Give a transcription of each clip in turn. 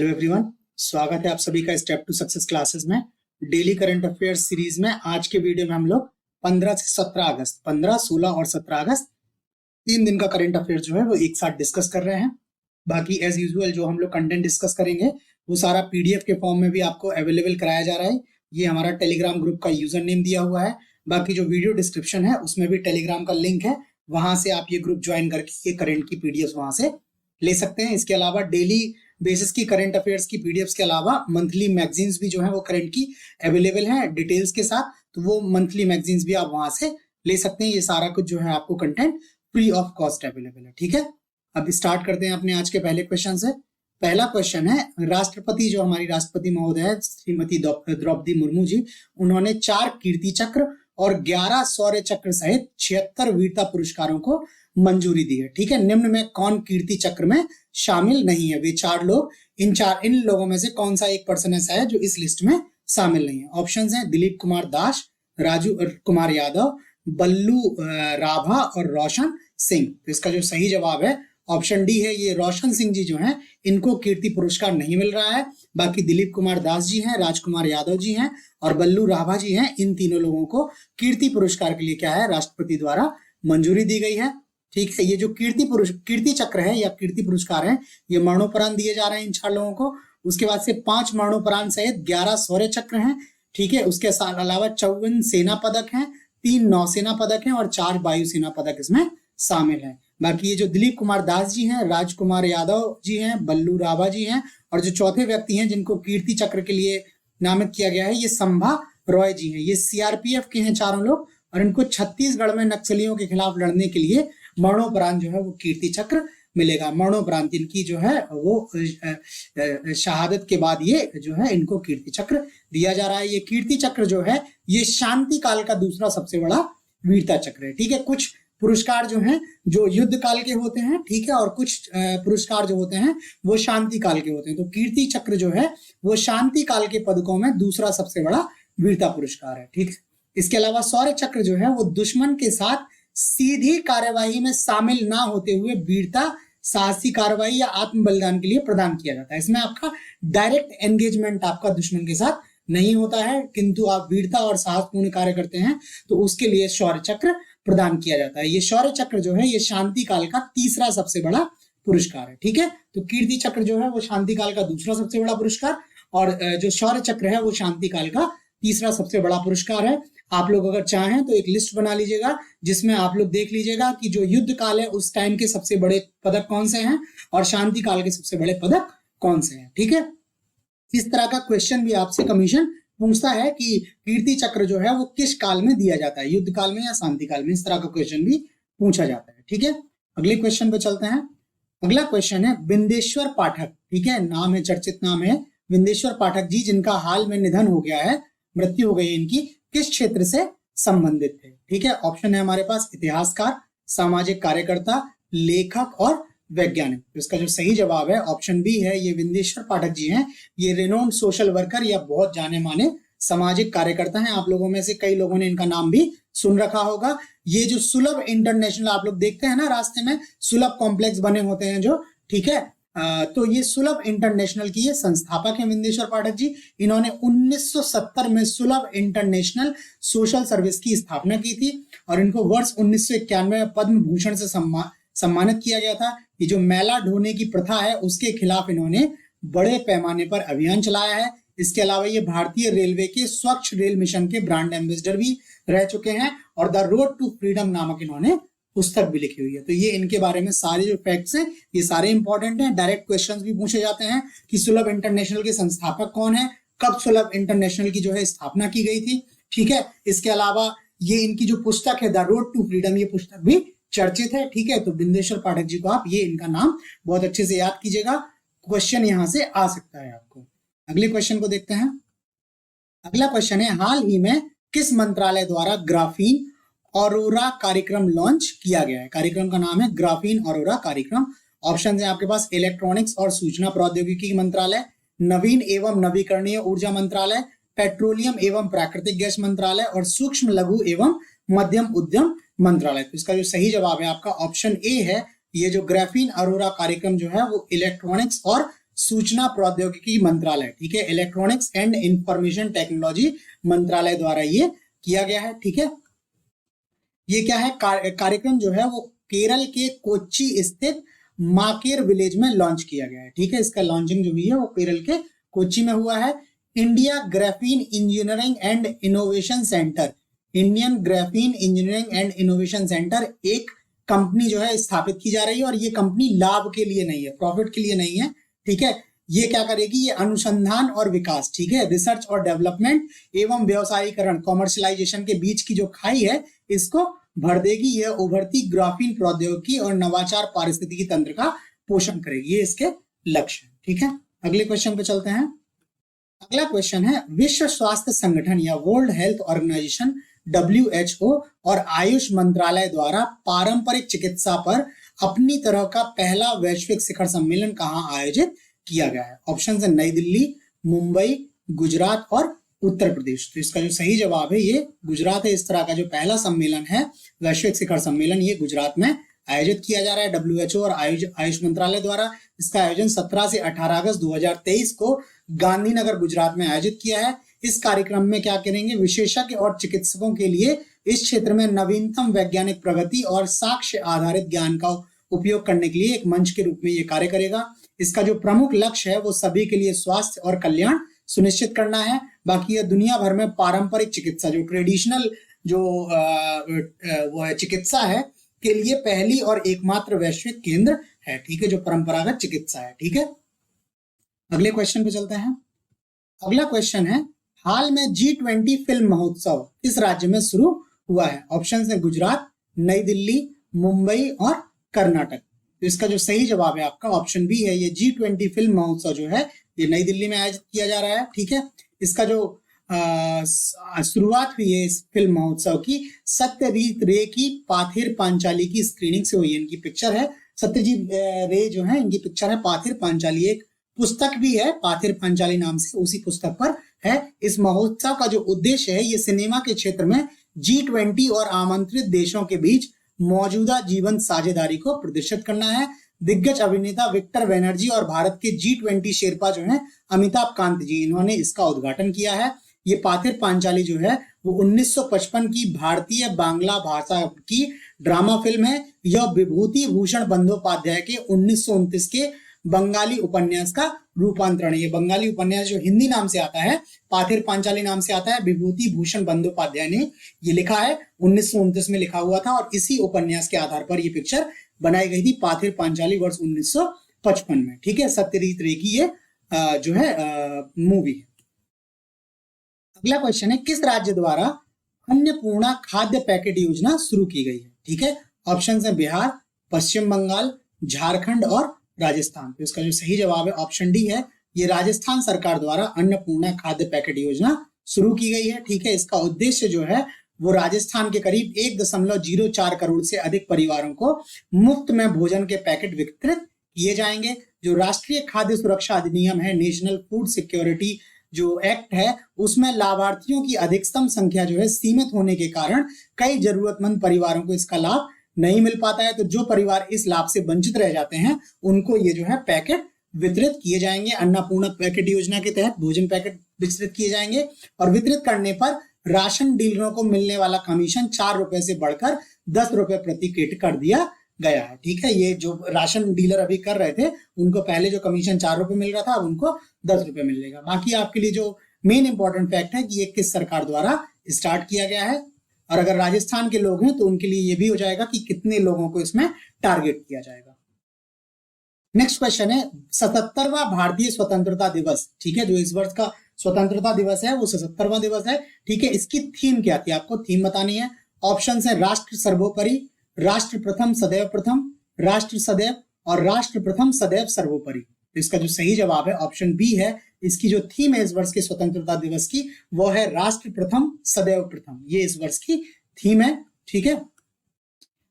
Hello everyone, स्वागत है आप सभी का स्टेप टू सक्सेस क्लासेस में डेली करंट अफेयर्स सीरीज में। आज के वीडियो में हम लोग 15 से 17 अगस्त 15, 16 और 17 अगस्त 3 दिन का करंट अफेयर जो है वो एक साथ डिस्कस कर रहे हैं। बाकी एज यूजुअल जो हम लोग कंटेंट डिस्कस करेंगे वो सारा पीडीएफ के फॉर्म में भी आपको अवेलेबल कराया जा रहा है। ये हमारा टेलीग्राम ग्रुप का यूजर नेम दिया हुआ है। बाकी जो वीडियो डिस्क्रिप्शन है उसमें भी टेलीग्राम का लिंक है, वहां से आप ये ग्रुप ज्वाइन करके ये करंट की पीडीएफ वहां से ले सकते हैं। इसके अलावा डेली बेसिस की करंट अफेयर्स की पीडीएफ्स के अलावा मंथली मैगजीन्स भी जो है वो करंट की अवेलेबल है डिटेल्स के साथ, तो वो मंथली मैगजीन्स भी आप वहां से ले सकते हैं। ये सारा कुछ जो है आपको content free of cost available है। ठीक है, अब स्टार्ट करते हैं अपने आज के पहले क्वेश्चन से। पहला क्वेश्चन है, राष्ट्रपति जो हमारी राष्ट्रपति महोदय है श्रीमती द्रौपदी मुर्मू जी, उन्होंने 4 कीर्ति चक्र और 11 शौर्य चक्र सहित 76 वीरता पुरस्कारों को मंजूरी दी है। ठीक है, निम्न में कौन कीर्ति चक्र में शामिल नहीं है? वे 4 लोग, इन लोगों में से कौन सा एक पर्सन ऐसा है जो इस लिस्ट में शामिल नहीं है? ऑप्शंस हैं दिलीप कुमार दास, राजू कुमार यादव, बल्लू राभा और रोशन सिंह। तो इसका जो सही जवाब है ऑप्शन डी है। ये रोशन सिंह जी जो हैं इनको कीर्ति पुरस्कार नहीं मिल रहा है। बाकी दिलीप कुमार दास जी हैं, राजकुमार यादव जी हैं और बल्लू राभा जी हैं। इन तीनों लोगों को कीर्ति पुरस्कार के लिए क्या है, राष्ट्रपति द्वारा मंजूरी दी गई है। ठीक है, ये जो कीर्ति चक्र है या कीर्ति पुरस्कार है, ये मरणोपरांत दिए जा रहे हैं इन 4 लोगों को। उसके बाद से 5 मरणोपरांत सहित 11 शौर्य चक्र हैं। ठीक है, उसके अलावा 54 सेना पदक हैं, 3 नौसेना पदक हैं और 4 वायुसेना पदक इसमें शामिल है। बाकी ये जो दिलीप कुमार दास जी हैं, राजकुमार यादव जी हैं, बल्लू राभा जी हैं और जो चौथे व्यक्ति हैं जिनको कीर्ति चक्र के लिए नामित किया गया है, ये संभा रॉय जी हैं। ये सीआरपीएफ के हैं चारों लोग और इनको छत्तीसगढ़ में नक्सलियों के खिलाफ लड़ने के लिए मरणोपरांत जो है वो कीर्ति चक्र मिलेगा। मरणोपरांत इनकी जो है वो शहादत के बाद ये जो है इनको कीर्ति चक्र दिया जा रहा है। ये कीर्ति चक्र जो है ये शांति काल का दूसरा सबसे बड़ा वीरता चक्र है। ठीक है, कुछ पुरस्कार जो हैं जो युद्ध काल के होते हैं, ठीक है, और कुछ पुरस्कार जो होते हैं वो शांति काल के होते हैं। तो कीर्ति चक्र जो है वो शांति काल के पदकों में दूसरा सबसे बड़ा वीरता पुरस्कार है। ठीक है, इसके अलावा शौर्य चक्र जो है वो दुश्मन के साथ सीधी कार्यवाही में शामिल ना होते हुए वीरता, साहसी कार्रवाई या आत्म बलिदान के लिए प्रदान किया जाता है। इसमें आपका डायरेक्ट एंगेजमेंट आपका दुश्मन के साथ नहीं होता है, किंतु आप वीरता और साहसपूर्ण कार्य करते हैं तो उसके लिए शौर्य चक्र प्रदान किया जाता है। ये शौर्य चक्र जो है ये शांति काल का तीसरा सबसे बड़ा पुरस्कार है। ठीक है, तो कीर्ति चक्र जो है वो शांति काल का दूसरा सबसे बड़ा पुरस्कार और जो शौर्य चक्र है वो शांति काल का तीसरा सबसे बड़ा पुरस्कार है। आप लोग अगर चाहें तो एक लिस्ट बना लीजिएगा जिसमें आप लोग देख लीजिएगा कि जो युद्ध काल है उस टाइम के सबसे बड़े पदक कौन से हैं और शांति काल के सबसे बड़े पदक कौन से हैं। ठीक है, इस तरह का क्वेश्चन भी आपसे कमीशन पूछता है कि कीर्ति चक्र जो है वो किस काल में दिया जाता है, युद्ध काल में या शांति काल में, इस तरह का क्वेश्चन भी पूछा जाता है। ठीक है, अगले क्वेश्चन पे चलते हैं। अगला क्वेश्चन है बिंदेश्वर पाठक। ठीक है, नाम है, चर्चित नाम है बिंदेश्वर पाठक जी, जिनका हाल में निधन हो गया है, मृत्यु हो गई इनकी, किस क्षेत्र से संबंधित थे? ठीक है, ऑप्शन है हमारे पास इतिहासकार, सामाजिक कार्यकर्ता, लेखक और वैज्ञानिक। तो इसका जो सही जवाब है ऑप्शन बी है। ये बिंदेश्वर पाठक जी हैं, ये रिनोन्ड सोशल वर्कर या बहुत जाने माने सामाजिक कार्यकर्ता हैं। आप लोगों में से कई लोगों ने इनका नाम भी सुन रखा होगा। ये जो सुलभ इंटरनेशनल आप लोग देखते हैं ना रास्ते में, सुलभ कॉम्प्लेक्स बने होते हैं जो, ठीक है, तो ये सुलभ इंटरनेशनल की ये संस्थापक है बिंदेश्वर पाठक जी। इन्होंने 1970 में सुलभ इंटरनेशनल सोशल सर्विस की स्थापना की थी और इनको वर्ष 1991 में पद्म भूषण से सम्मानित किया गया था। ये जो मैला ढोने की प्रथा है उसके खिलाफ इन्होंने बड़े पैमाने पर अभियान चलाया है। इसके अलावा ये भारतीय रेलवे के स्वच्छ रेल मिशन के ब्रांड एम्बेसडर भी रह चुके हैं और द रोड टू फ्रीडम नामक इन्होंने पुस्तक भी लिखी हुई है। तो ये इनके बारे में सारे जो फैक्ट्स हैं ये सारे इंपॉर्टेंट हैं। डायरेक्ट क्वेश्चंस भी पूछे जाते हैं कि सुलभ इंटरनेशनल के संस्थापक कौन है, कब सुलभ इंटरनेशनल की जो है स्थापना की गई थी। ठीक है, इसके अलावा ये इनकी जो पुस्तक है द रोड टू फ्रीडम, ये पुस्तक भी चर्चित है। ठीक है, तो बिंदेश्वर पाठक जी को आप ये इनका नाम बहुत अच्छे से याद कीजिएगा, क्वेश्चन यहां से आ सकता है आपको। अगले क्वेश्चन को देखते हैं। अगला क्वेश्चन है, हाल ही में किस मंत्रालय द्वारा ग्राफीन ऑरोरा कार्यक्रम लॉन्च किया गया है? कार्यक्रम का नाम है ग्राफीन ऑरोरा कार्यक्रम। ऑप्शन है आपके पास इलेक्ट्रॉनिक्स और सूचना प्रौद्योगिकी मंत्रालय, नवीन एवं नवीकरणीय ऊर्जा मंत्रालय, पेट्रोलियम एवं प्राकृतिक गैस मंत्रालय और सूक्ष्म लघु एवं मध्यम उद्यम मंत्रालय। तो इसका जो सही जवाब है आपका ऑप्शन ए है। ये जो ग्राफीन अरोरा कार्यक्रम जो है वो इलेक्ट्रॉनिक्स और सूचना प्रौद्योगिकी मंत्रालय, ठीक है, इलेक्ट्रॉनिक्स एंड इंफॉर्मेशन टेक्नोलॉजी मंत्रालय द्वारा ये किया गया है। ठीक है, ये क्या है, कार्यक्रम जो है वो केरल के कोच्चि स्थित माकेर विलेज में लॉन्च किया गया है। ठीक है, इसका लॉन्चिंग जो हुई है वो केरल के कोच्चि में हुआ है। India graphene engineering and innovation centre, Indian graphene engineering and innovation centre एक कंपनी जो है स्थापित की जा रही है, और ये कंपनी लाभ के लिए नहीं है, प्रॉफिट के लिए नहीं है। ठीक है, ये क्या करेगी, ये अनुसंधान और विकास, ठीक है, रिसर्च और डेवलपमेंट एवं व्यवसायीकरण, कॉमर्शलाइजेशन के बीच की जो खाई है इसको भर देगी। यह उभरती ग्राफीन प्रौद्योगिकी और नवाचार पारिस्थितिकी तंत्र का पोषण करेगी, ये इसके लक्ष्य है। ठीक है, अगले क्वेश्चन पे चलते हैं। अगला क्वेश्चन है, विश्व स्वास्थ्य संगठन या वर्ल्ड हेल्थ ऑर्गेनाइजेशन WHO और आयुष मंत्रालय द्वारा पारंपरिक चिकित्सा पर अपनी तरह का पहला वैश्विक शिखर सम्मेलन कहां आयोजित किया गया है? ऑप्शन है नई दिल्ली, मुंबई, गुजरात और उत्तर प्रदेश। तो इसका जो सही जवाब है ये गुजरात है। इस तरह का जो पहला सम्मेलन है, वैश्विक शिखर सम्मेलन, ये गुजरात में आयोजित किया जा रहा है WHO और आयुष मंत्रालय द्वारा। इसका आयोजन 17 से 18 अगस्त 2023 को गांधीनगर गुजरात में आयोजित किया है। इस कार्यक्रम में क्या करेंगे, विशेषज्ञ और चिकित्सकों के लिए इस क्षेत्र में नवीनतम वैज्ञानिक प्रगति और साक्ष्य आधारित ज्ञान का उपयोग करने के लिए एक मंच के रूप में ये कार्य करेगा। इसका जो प्रमुख लक्ष्य है वो सभी के लिए स्वास्थ्य और कल्याण सुनिश्चित करना है। बाकी यह दुनिया भर में पारंपरिक चिकित्सा, जो ट्रेडिशनल जो वो है चिकित्सा है के लिए पहली और एकमात्र वैश्विक केंद्र है। ठीक है, जो परंपरागत चिकित्सा है। ठीक है, अगले क्वेश्चन पे चलते हैं। अगला क्वेश्चन है, हाल में G20 फिल्म महोत्सव किस राज्य में शुरू हुआ है? ऑप्शन है गुजरात, नई दिल्ली, मुंबई और कर्नाटक। तो इसका जो सही जवाब है आपका ऑप्शन बी है। ये G20 फिल्म महोत्सव जो है ये नई दिल्ली में आयोजित किया जा रहा है। ठीक है, इसका जो शुरुआत हुई है इस फिल्म महोत्सव की सत्यजीत रे की पाथिर पांचाली की स्क्रीनिंग से हुई है। इनकी पिक्चर है, सत्यजीत रे जो है इनकी पिक्चर है पाथिर पांचाली। एक पुस्तक भी है पाथिर पांचाली नाम से, उसी पुस्तक पर है। इस महोत्सव का जो उद्देश्य है ये सिनेमा के क्षेत्र में G20 और आमंत्रित देशों के बीच मौजूदा जीवन साझेदारी को प्रदर्शित करना है। दिग्गज अभिनेता विक्टर बैनर्जी और भारत के G20 शेरपा जो है अमिताभ कांत जी, इन्होंने इसका उद्घाटन किया है। ये पाथिर पांचाली जो है वो 1955 की भारतीय बांग्ला भाषा की ड्रामा फिल्म है। यह विभूति भूषण बंदोपाध्याय के 1929 के बंगाली उपन्यास का रूपांतरण है। ये बंगाली उपन्यास जो हिंदी नाम से आता है, पाथिर पांचाली नाम से आता है, विभूति भूषण बंदोपाध्याय ने ये लिखा है, 1929 में लिखा हुआ था, और इसी उपन्यास के आधार पर ये पिक्चर बनाई गई थी, पाथिर पांचाली वर्ष 1955 में। ठीक है, सत्यजीत रे की ये जो है मूवी है। अगला क्वेश्चन है, किस राज्य द्वारा अन्नपूर्णा खाद्य पैकेट योजना शुरू की गई है? ठीक है, ऑप्शन है बिहार, पश्चिम बंगाल, झारखंड और राजस्थान। तो इसका जो सही जवाब है ऑप्शन डी है। ये राजस्थान सरकार द्वारा अन्नपूर्णा खाद्य पैकेट योजना शुरू की गई है। ठीक है, इसका उद्देश्य जो है वो राजस्थान के करीब 1.04 करोड़ से अधिक परिवारों को मुफ्त में भोजन के पैकेट वितरित किए जाएंगे। जो राष्ट्रीय खाद्य सुरक्षा अधिनियम है, नेशनल फूड सिक्योरिटी जो एक्ट है, उसमें लाभार्थियों की अधिकतम संख्या जो है सीमित होने के कारण कई जरूरतमंद परिवारों को इसका लाभ नहीं मिल पाता है। तो जो परिवार इस लाभ से वंचित रह जाते हैं उनको ये जो है पैकेट वितरित किए जाएंगे। अन्नपूर्णा पैकेट योजना के तहत भोजन पैकेट वितरित किए जाएंगे, और वितरित करने पर राशन डीलरों को मिलने वाला कमीशन 4 रुपए से बढ़कर 10 रुपए प्रति किट कर दिया गया है। ठीक है, ये जो राशन डीलर अभी कर रहे थे उनको पहले जो कमीशन 4 रुपए मिल रहा था, अब उनको 10 रुपए मिलेगा। बाकी आपके लिए जो मेन इंपॉर्टेंट फैक्ट है कि ये किस सरकार द्वारा स्टार्ट किया गया है, और अगर राजस्थान के लोग हैं तो उनके लिए ये भी हो जाएगा कि कितने लोगों को इसमें टारगेट किया जाएगा। नेक्स्ट क्वेश्चन है, 77वां भारतीय स्वतंत्रता दिवस, ठीक है, जो इस वर्ष का स्वतंत्रता दिवस है वो 77वां दिवस है। ठीक है, इसकी थीम क्या थी, आपको थीम बतानी है। ऑप्शन है राष्ट्र सर्वोपरि, राष्ट्र प्रथम सदैव प्रथम, राष्ट्र सदैव और राष्ट्र प्रथम सदैव सर्वोपरि। तो इसका जो सही जवाब है ऑप्शन बी है। इसकी जो थीम है इस वर्ष के स्वतंत्रता दिवस की वो है राष्ट्र प्रथम सदैव प्रथम, ये इस वर्ष की थीम है। ठीक है,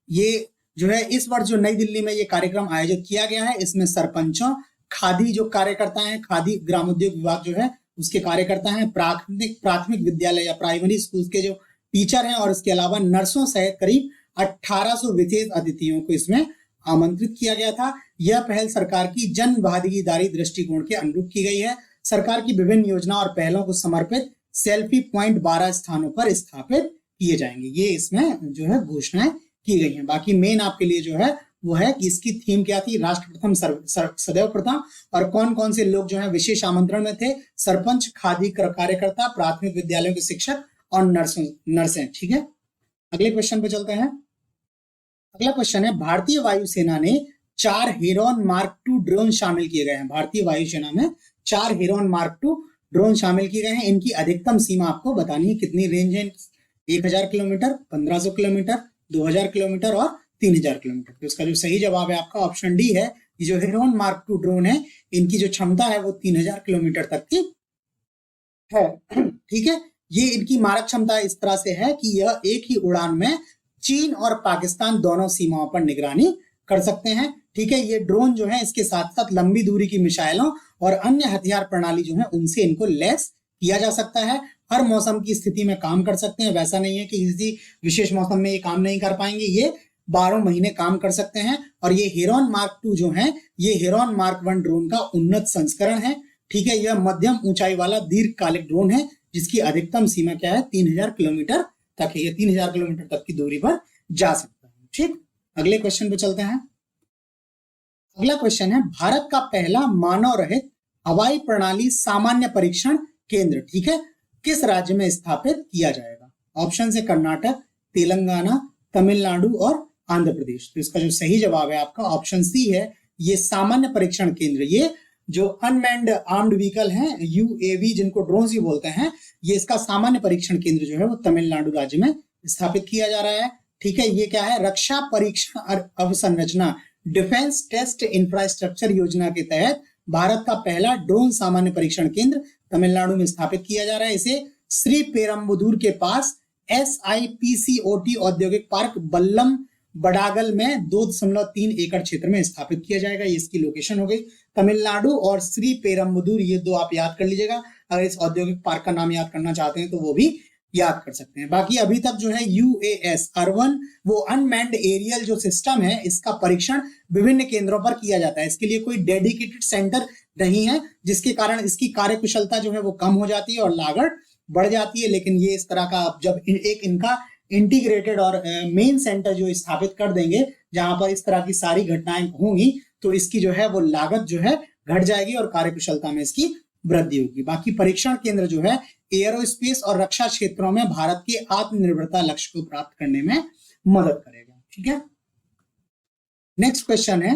ये जो है इस वर्ष जो नई दिल्ली में ये कार्यक्रम आयोजित किया गया है, इसमें सरपंचों, खादी जो कार्यकर्ता हैं, खादी ग्रामोद्योग विभाग जो है उसके कार्यकर्ता हैं, प्राथमिक विद्यालय या प्राइमरी स्कूल के जो टीचर हैं, और इसके अलावा नर्सों सहित करीब 1800 विशेष अतिथियों को इसमें आमंत्रित किया गया था। यह पहल सरकार की जन भागीदारी दृष्टिकोण के अनुरूप की गई है। सरकार की विभिन्न योजना और पहलों को समर्पित सेल्फी पॉइंट 12 स्थानों पर स्थापित किए जाएंगे। ये इसमें जो है घोषणाएं की गई हैं। बाकी मेन आपके लिए जो है वो है कि इसकी थीम क्या थी, राष्ट्र प्रथम सदैव प्रथम, और कौन कौन से लोग जो है विशेष आमंत्रण में थे, सरपंच, खादी कार्यकर्ता, प्राथमिक विद्यालयों के शिक्षक और नर्सें। ठीक है, अगले क्वेश्चन पे चलते हैं। अगला क्वेश्चन है, भारतीय वायुसेना ने 4 हेरॉन मार्क 2 ड्रोन शामिल किए गए हैं। भारतीय वायुसेना में 4 हेरॉन मार्क 2 ड्रोन शामिल किए गए हैं। इनकी अधिकतम सीमा आपको बतानी है, कितनी रेंज है, 1000 किलोमीटर, 1500 किलोमीटर, 2000 किलोमीटर और 3000 किलोमीटर। तो इसका जो सही जवाब है आपका ऑप्शन डी है। ये जो हेरॉन मार्क 2 ड्रोन है, इनकी जो क्षमता है वो 3000 किलोमीटर तक की है। ठीक है, ये इनकी मारक क्षमता इस तरह से है कि यह एक ही उड़ान में चीन और पाकिस्तान दोनों सीमाओं पर निगरानी कर सकते हैं। ठीक है, ये ड्रोन जो है इसके साथ साथ लंबी दूरी की मिसाइलों और अन्य हथियार प्रणाली जो है उनसे इनको लैस किया जा सकता है। हर मौसम की स्थिति में काम कर सकते हैं। वैसा नहीं है कि किसी विशेष मौसम में ये काम नहीं कर पाएंगे, ये 12 महीने काम कर सकते हैं। और ये हेरॉन मार्क 2 जो है, ये हेरॉन मार्क 1 ड्रोन का उन्नत संस्करण है। ठीक है, यह मध्यम ऊंचाई वाला दीर्घकालिक ड्रोन है जिसकी अधिकतम सीमा क्या है, 3000 किलोमीटर तक है। ये 3000 किलोमीटर तक की दूरी पर जा सकता है। ठीक, अगले क्वेश्चन पे चलते हैं। अगला क्वेश्चन है, भारत का पहला मानव रहित हवाई प्रणाली सामान्य परीक्षण केंद्र, ठीक है, किस राज्य में स्थापित किया जाएगा? ऑप्शन है कर्नाटक, तेलंगाना, तमिलनाडु और आंध्र प्रदेश। तो इसका जो सही जवाब है आपका ऑप्शन सी है। ये सामान्य परीक्षण केंद्र, ये जो अनमैन्ड आर्म्ड व्हीकल हैं, यूएवी जिनको ड्रोन ही बोलते हैं, ये इसका सामान्य परीक्षण केंद्र जो है वो तमिलनाडु राज्य में स्थापित किया जा रहा है। ठीक है, ये क्या है, रक्षा परीक्षण अवसंरचना डिफेंस टेस्ट इंफ्रास्ट्रक्चर योजना के तहत भारत का पहला ड्रोन सामान्य परीक्षण केंद्र तमिलनाडु में स्थापित किया जा रहा है। इसे श्री पेरम्बदूर के पास SIPCOT औद्योगिक पार्क बल्लम बड़ागल में 2.3 एकड़ क्षेत्र में स्थापित किया जाएगा। ये इसकी लोकेशन हो गई। तमिलनाडु और श्री पेरम्बदूर, ये दो आप याद कर लीजिएगा। अगर इस औद्योगिक पार्क का नाम याद करना चाहते हैं तो वो भी याद कर सकते हैं। बाकी अभी तक जो है UAS अर्बन, वो अनमैन्ड एरियल जो सिस्टम है, इसका परीक्षण विभिन्न केंद्रों पर किया जाता है। इसके लिए कोई डेडिकेटेड सेंटर नहीं है, जिसके कारण इसकी कार्यकुशलता जो है वो कम हो जाती है और लागत बढ़ जाती है। लेकिन ये इस तरह का जब एक इनका इंटीग्रेटेड और मेन सेंटर जो स्थापित कर देंगे, जहां पर इस तरह की सारी घटनाएं होंगी, तो इसकी जो है वो लागत जो है घट जाएगी और कार्यकुशलता में इसकी वृद्धि होगी। बाकी परीक्षण केंद्र जो है एयरोस्पेस और रक्षा क्षेत्रों में भारत के आत्मनिर्भरता लक्ष्य को प्राप्त करने में मदद करेगा। ठीक है, नेक्स्ट क्वेश्चन है,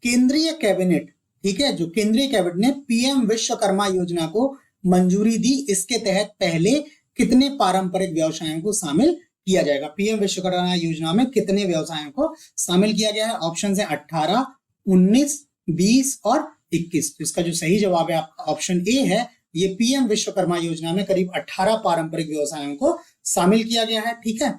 केंद्रीय कैबिनेट, ठीक है, जो केंद्रीय कैबिनेट ने PM विश्वकर्मा योजना को मंजूरी दी, इसके तहत पहले कितने पारंपरिक व्यवसायों को शामिल किया जाएगा? PM विश्वकर्मा योजना में कितने व्यवसायों को शामिल किया गया है? ऑप्शन है 18, 19, 20 और 21। तो इसका जो सही जवाब है आपका ऑप्शन ए है। ये PM विश्वकर्मा योजना में करीब 18 पारंपरिक व्यवसायों को शामिल किया गया है। ठीक है,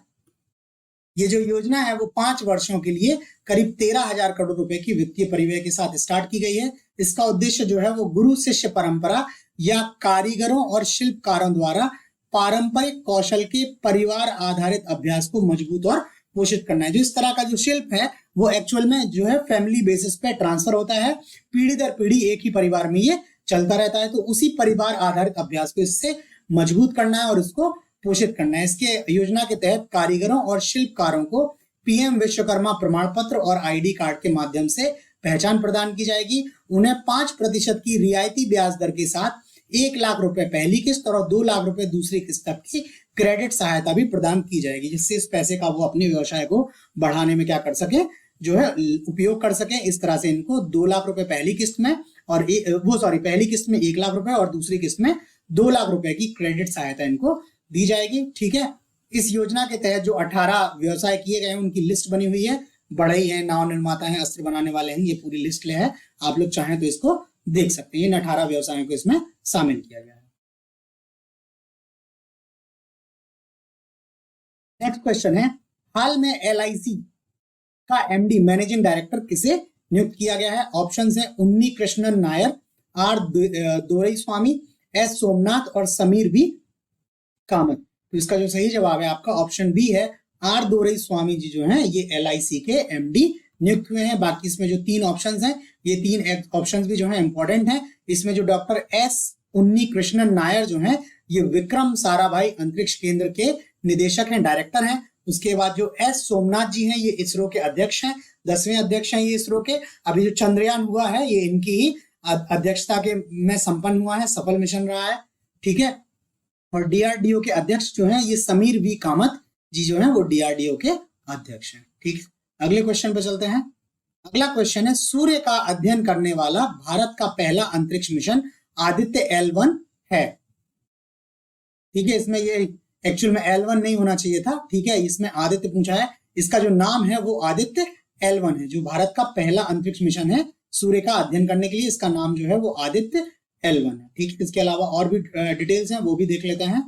ये जो योजना है वो 5 वर्षों के लिए करीब 13,000 करोड़ रुपए की वित्तीय परिव्यय के साथ स्टार्ट की गई है। इसका उद्देश्य जो है वो गुरु शिष्य परंपरा या कारीगरों और शिल्पकारों द्वारा पारंपरिक कौशल के परिवार आधारित अभ्यास को मजबूत और पोषित करना है। जो इस तरह का जो शिल्प है वो एक्चुअल में जो है फैमिली बेसिस पे ट्रांसफर होता है, पीढ़ी दर पीढ़ी एक ही परिवार में ये चलता रहता है। तो उसी परिवार आधारित अभ्यास को इससे मजबूत करना है और इसको पोषित करना है। इसके योजना के तहत कारीगरों और शिल्पकारों को PM विश्वकर्मा प्रमाण पत्र और ID कार्ड के माध्यम से पहचान प्रदान की जाएगी। उन्हें 5% की रियायती ब्याज दर के साथ 1 लाख रुपए पहली किस्त और 2 लाख रुपए दूसरी किस्त तक की क्रेडिट सहायता भी प्रदान की जाएगी, जिससे इस पैसे का वो अपने व्यवसाय को बढ़ाने में क्या कर सके, जो है उपयोग कर सके। इस तरह से इनको 2 लाख रुपए पहली किस्त में और पहली किस्त में 1 लाख रुपए और दूसरी किस्त में 2 लाख रुपए की क्रेडिट सहायता इनको दी जाएगी। ठीक है, इस योजना के तहत जो 18 व्यवसाय किए गए हैं उनकी लिस्ट बनी हुई है। बढ़ई है, नाव निर्माता है, अस्त्र बनाने वाले हैं, ये पूरी लिस्ट है। आप लोग चाहें तो इसको देख सकते हैं। इन 18 व्यवसायों को इसमें शामिल किया गया है। नेक्स्ट क्वेश्चन है, हाल में LIC का MD मैनेजिंग डायरेक्टर किसे नियुक्त किया गया है? ऑप्शन है उन्नी कृष्णन नायर, R दोरईस्वामी, S सोमनाथ और समीर B कामत। तो इसका जो सही जवाब है आपका ऑप्शन बी है। R दोरईस्वामी जी जो हैं ये LIC के MD नियुक्त हुए हैं। बाकी इसमें जो 3 ऑप्शंस हैं, ये 3 ऑप्शंस भी जो है इंपॉर्टेंट हैं। इसमें जो डॉक्टर एस उन्नी कृष्णन नायर जो है ये विक्रम साराभाई अंतरिक्ष केंद्र के निदेशक हैं, डायरेक्टर हैं। उसके बाद जो एस सोमनाथ जी हैं ये इसरो के अध्यक्ष हैं, 10वें अध्यक्ष हैं ये इसरो के। अभी जो चंद्रयान हुआ है ये इनकी ही अध्यक्षता के में संपन्न हुआ है, सफल मिशन रहा है, ठीक है। और डीआरडीओ के अध्यक्ष जो हैं ये समीर वी कामत जी जो हैं वो डीआरडीओ के अध्यक्ष हैं, ठीक। अगले क्वेश्चन पे चलते हैं। अगला क्वेश्चन है, सूर्य का अध्ययन करने वाला भारत का पहला अंतरिक्ष मिशन आदित्य L1 है, ठीक है। इसमें ये एक्चुअल में L1 नहीं होना चाहिए था, ठीक है, इसमें आदित्य पूछा है। इसका जो नाम है वो आदित्य L1 है, जो भारत का पहला अंतरिक्ष मिशन है सूर्य का अध्ययन करने के लिए, इसका नाम जो है वो आदित्य L1 है, ठीक है। इसके अलावा और भी डिटेल्स हैं वो भी देख लेते हैं।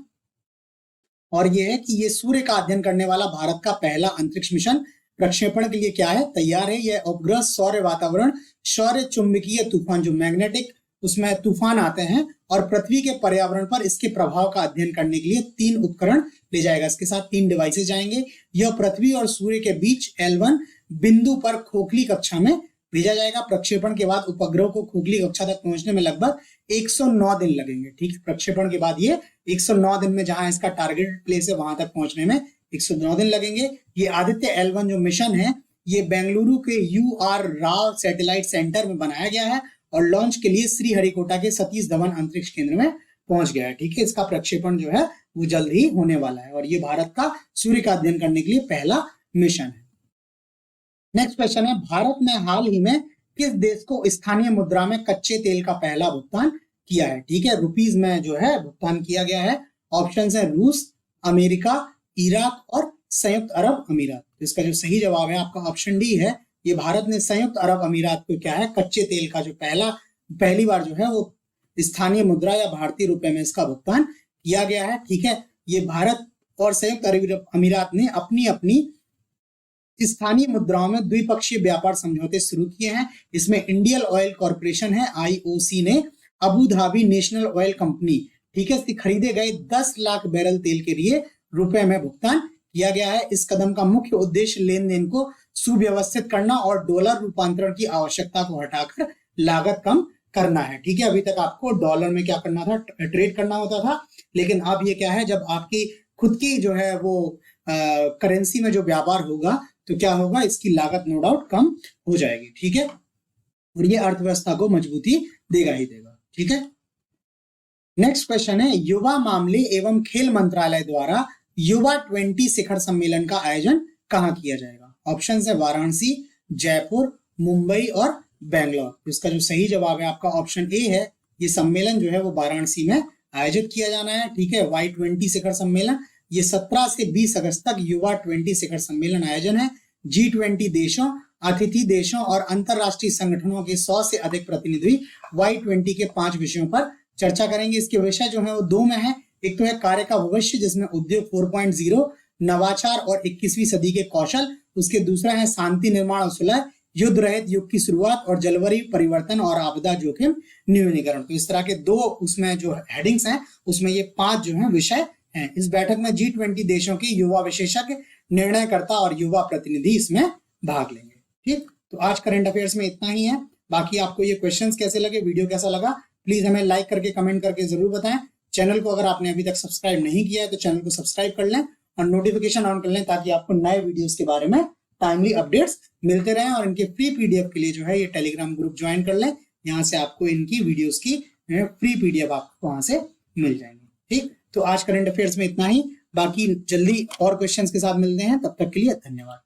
और ये है कि ये सूर्य का अध्ययन करने वाला भारत का पहला अंतरिक्ष मिशन प्रक्षेपण के लिए क्या है, तैयार है। यह उपग्रह सौर वातावरण, सौर चुंबकीय तूफान जो मैग्नेटिक उसमें तूफान आते हैं और पृथ्वी के पर्यावरण पर इसके प्रभाव का अध्ययन करने के लिए 3 उपकरण ले जाएगा। इसके साथ 3 डिवाइसेस जाएंगे। यह पृथ्वी और सूर्य के बीच L1 बिंदु पर खोखली कक्षा में भेजा जाएगा। प्रक्षेपण के बाद उपग्रह को खोखली कक्षा तक पहुंचने में लगभग 109 दिन लगेंगे, ठीक है। प्रक्षेपण के बाद ये 109 दिन में, जहां इसका टारगेट प्लेस है वहां तक पहुंचने में 109 दिन लगेंगे। ये आदित्य L1 जो मिशन है ये बेंगलुरु के UR राव सैटेलाइट सेंटर में बनाया गया है और लॉन्च के लिए श्रीहरिकोटा के सतीश धवन अंतरिक्ष केंद्र में पहुंच गया है, ठीक है। इसका प्रक्षेपण जो है वो जल्द ही होने वाला है और ये भारत का सूर्य का अध्ययन करने के लिए पहला मिशन है। नेक्स्ट क्वेश्चन है, भारत ने हाल ही में किस देश को स्थानीय मुद्रा में कच्चे तेल का पहला भुगतान किया है, ठीक है। रुपीज में जो है भुगतान किया गया है। ऑप्शन है रूस, अमेरिका, इराक और संयुक्त अरब अमीरात। इसका जो सही जवाब है आपका ऑप्शन डी है। ये भारत ने संयुक्त अरब अमीरात को क्या है, कच्चे तेल का जो पहली बार जो है वो स्थानीय मुद्रा या भारतीय रुपए में इसका भुगतान किया गया है, ठीक है। ये भारत और संयुक्त अरब अमीरात ने अपनी अपनी स्थानीय मुद्राओं में द्विपक्षीय व्यापार समझौते शुरू किए हैं। इसमें इंडियन ऑयल कॉर्पोरेशन है IOC ने Abu Dhabi national oil company, ठीक है, इससे खरीदे गए 10 लाख बैरल तेल के लिए रुपए में भुगतान किया गया है। इस कदम का मुख्य उद्देश्य लेन देन को सुव्यवस्थित करना और डॉलर रूपांतरण की आवश्यकता को हटाकर लागत कम करना है, ठीक है। अभी तक आपको डॉलर में क्या करना था, ट्रेड करना होता था, लेकिन अब ये क्या है, जब आपकी खुद की जो है वो करेंसी में जो व्यापार होगा तो क्या होगा, इसकी लागत नो डाउट कम हो जाएगी, ठीक है। और ये अर्थव्यवस्था को मजबूती देगा ही देगा, ठीक है। नेक्स्ट क्वेश्चन है, युवा मामले एवं खेल मंत्रालय द्वारा युवा 20 शिखर सम्मेलन का आयोजन कहाँ किया जाएगा। ऑप्शन है वाराणसी, जयपुर, मुंबई और बेंगलोर। इसका जो सही जवाब है आपका ऑप्शन ए है। ये सम्मेलन जो है वो वाराणसी में आयोजित किया जाना है, ठीक है। Y20 शिखर सम्मेलन ये 17 से 20 अगस्त तक युवा 20 शिखर सम्मेलन आयोजन है। G20 देशों, अतिथि देशों और अंतरराष्ट्रीय संगठनों के 100 से अधिक प्रतिनिधि Y20 के 5 विषयों पर चर्चा करेंगे। इसके विषय जो है वो 2 में है। एक तो है कार्य का भविष्य, जिसमें उद्योग 4.0, नवाचार और 21वीं सदी के कौशल। उसके दूसरा है शांति निर्माण और सुलह, युद्ध रहित युग की शुरुआत और जलवायु परिवर्तन और आपदा जोखिम न्यूनीकरण। तो इस तरह के 2 उसमें जो हेडिंग्स हैं उसमें ये 5 जो है विषय हैं। इस बैठक में G20 देशों के युवा विशेषज्ञ, निर्णयकर्ता और युवा प्रतिनिधि इसमें भाग लेंगे, ठीक। तो आज करंट अफेयर्स में इतना ही है। बाकी आपको ये क्वेश्चंस कैसे लगे, वीडियो कैसा लगा, प्लीज हमें लाइक करके कमेंट करके जरूर बताएं। चैनल को अगर आपने अभी तक सब्सक्राइब नहीं किया है तो चैनल को सब्सक्राइब कर लें और नोटिफिकेशन ऑन कर लें, ताकि आपको नए वीडियोस के बारे में टाइमली अपडेट्स मिलते रहें। और इनके फ्री PDF के लिए जो है ये टेलीग्राम ग्रुप ज्वाइन कर लें। यहाँ से आपको इनकी वीडियोस की फ्री PDF आपको वहां से मिल जाएंगे, ठीक। तो आज करंट अफेयर्स में इतना ही। बाकी जल्दी और क्वेश्चंस के साथ मिलते हैं, तब तक के लिए धन्यवाद।